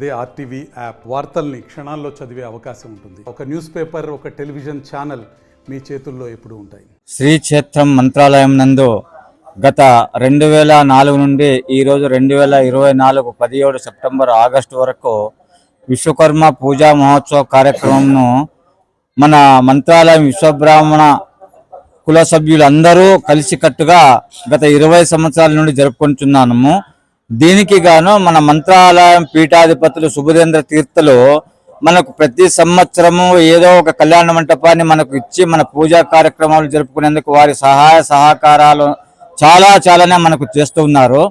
అదే RTV app వార్తల్ని క్షణాల్లో చదివే అవకాశం ఉంటుంది. ఒక న్యూస్ పేపర్, ఒక టెలివిజన్ ఛానల్ మీ చేతుల్లో ఎప్పుడూ ఉంటాయి. శ్రీ క్షేత్రం మంత్రాలయం నందు గత 2004 నుండి ఈరోజు 2024 17 సెప్టెంబర్ ఆగస్టు వరకు విశ్వకర్మ పూజా మహోత్సవ కార్యక్రమంను మన మంత్రాలయం విశ్వబ్రాహ్మణ కుల సభ్యులందరూ కలిసికట్టుగా గత 20 సంవత్సరాల నుండి జరుపుకుంటున్నాము. దీనికి గాను మన మంత్రాలయం పీఠాధిపతులు సుబుధేంద్ర తీర్థులు మనకు ప్రతి సంవత్సరము ఏదో ఒక కళ్యాణ మంటపాన్ని మనకు ఇచ్చి మన పూజా కార్యక్రమాలు జరుపుకునేందుకు వారి సహాయ సహకారాలు చాలానే మనకు చేస్తూ ఉన్నారు.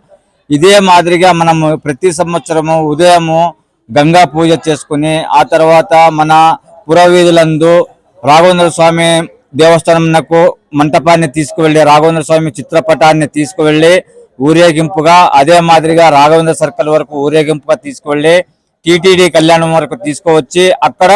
ఇదే మాదిరిగా మనము ప్రతి సంవత్సరము ఉదయము గంగా పూజ చేసుకుని ఆ తర్వాత మన పురవీధులందు రాఘవేంద్ర స్వామి దేవస్థానంకు మంటపాన్ని తీసుకువెళ్ళి రాఘవేంద్ర స్వామి చిత్రపటాన్ని తీసుకువెళ్ళి ఊరేగింపుగా అదే మాదిరిగా రాఘవేంద్ర సర్కిల్ వరకు ఊరేగింపుగా తీసుకువెళ్ళి టీటీడీ కళ్యాణం వరకు తీసుకువచ్చి అక్కడ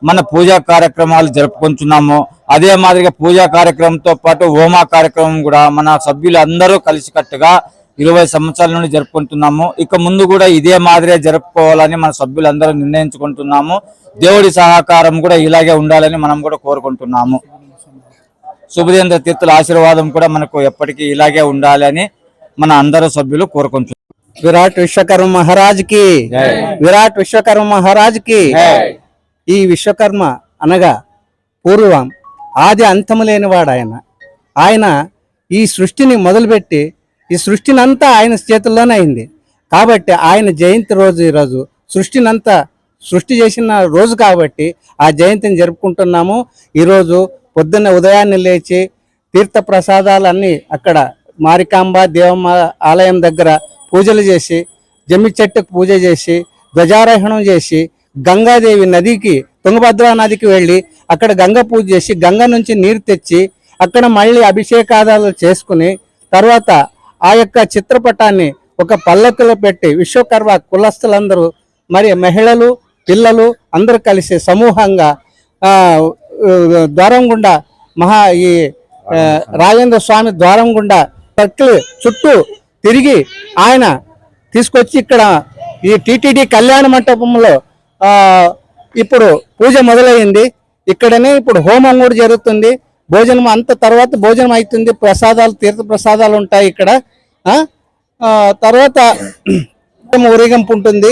మన పూజా కార్యక్రమాలు జరుపుకుంటున్నాము. అదే మాదిరిగా పూజా కార్యక్రమంతో పాటు హోమా కార్యక్రమం కూడా మన సభ్యులందరూ కలిసికట్టుగా 20 సంవత్సరాల నుండి జరుపుకుంటున్నాము. ఇక ముందు కూడా ఇదే మాదిరిగా జరుపుకోవాలని మన సభ్యులందరూ నిర్ణయించుకుంటున్నాము. దేవుడి సహకారం కూడా ఇలాగే ఉండాలని మనం కూడా కోరుకుంటున్నాము. సుబుధేంద్ర తీర్థుల ఆశీర్వాదం కూడా మనకు ఎప్పటికీ ఇలాగే ఉండాలని మన అందరూ సభ్యులు కోరుకుంటున్నారు. విరాట్ విశ్వకర్మ మహారాజ్ కి, విరాట్ విశ్వకర్మ మహారాజ్ కి. ఈ విశ్వకర్మ అనగా పూర్వం ఆది అంతము లేనివాడు ఆయన ఈ సృష్టిని మొదలుపెట్టి ఈ సృష్టినంతా ఆయన చేతుల్లోనే అయింది. కాబట్టి ఆయన జయంతి రోజు ఈరోజు సృష్టి చేసిన రోజు కాబట్టి ఆ జయంతిని జరుపుకుంటున్నాము. ఈరోజు పొద్దున్న ఉదయాన్నే లేచి తీర్థ ప్రసాదాలన్నీ అక్కడ మారికాంబ దేవమ్మ ఆలయం దగ్గర పూజలు చేసి జమ్మి చెట్టుకు పూజ చేసి ధ్వజారోహణం చేసి గంగాదేవి నదికి తుంగభద్రా నదికి వెళ్ళి అక్కడ గంగ పూజ చేసి గంగ నుంచి నీరు తెచ్చి అక్కడ మళ్ళీ అభిషేకాలు చేసుకుని తర్వాత ఆ యొక్క చిత్రపటాన్ని ఒక పల్లకులో పెట్టి విశ్వకర్మ కులస్తులందరూ మరి మహిళలు పిల్లలు అందరూ కలిసి సమూహంగా ద్వారం గుండా ఈ రాజేంద్ర స్వామి ద్వారం గుండా సర్కిల్ చుట్టూ తిరిగి ఆయన తీసుకొచ్చి ఇక్కడ ఈ టీటీడీ కళ్యాణ మంటపంలో ఇప్పుడు పూజ మొదలైంది. ఇక్కడనే ఇప్పుడు హోమం కూడా జరుగుతుంది. భోజనం అంత తర్వాత భోజనం అవుతుంది. ప్రసాదాలు తీర్థ ప్రసాదాలు ఉంటాయి ఇక్కడ. తర్వాత ఊరేగింపు ఉంటుంది.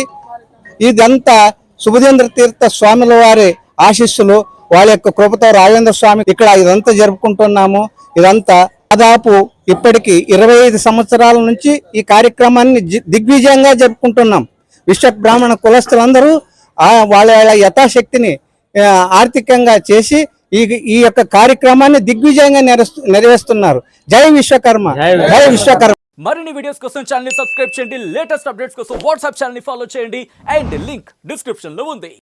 ఇదంతా సుబుధేంద్ర తీర్థ స్వాముల వారి ఆశీస్సులు వాళ్ళ యొక్క కృపతో రాజేంద్ర స్వామి ఇక్కడ ఇదంతా జరుపుకుంటున్నాము. ఇదంతా దాదాపు ఇప్పటికి 25 సంవత్సరాల నుంచి ఈ కార్యక్రమాన్ని దిగ్విజయంగా జరుపుకుంటున్నాం. విశ్వ బ్రాహ్మణ కులస్తులందరూ వాళ్ళ యథాశక్తిని ఆర్థికంగా చేసి ఈ యొక్క కార్యక్రమాన్ని దిగ్విజయంగా నెరవేరుస్తున్నారు. జై విశ్వకర్మ, జై విశ్వకర్మ. మరిన్ని వీడియోస్ కోసం ఛానల్ ని సబ్స్క్రైబ్ చేయండి. లేటెస్ట్ అప్డేట్స్ కోసం వాట్సాప్ ఛానల్ ని ఫాలో చేయండి. అండ్ లింక్ డిస్క్రిప్షన్ లో ఉంది.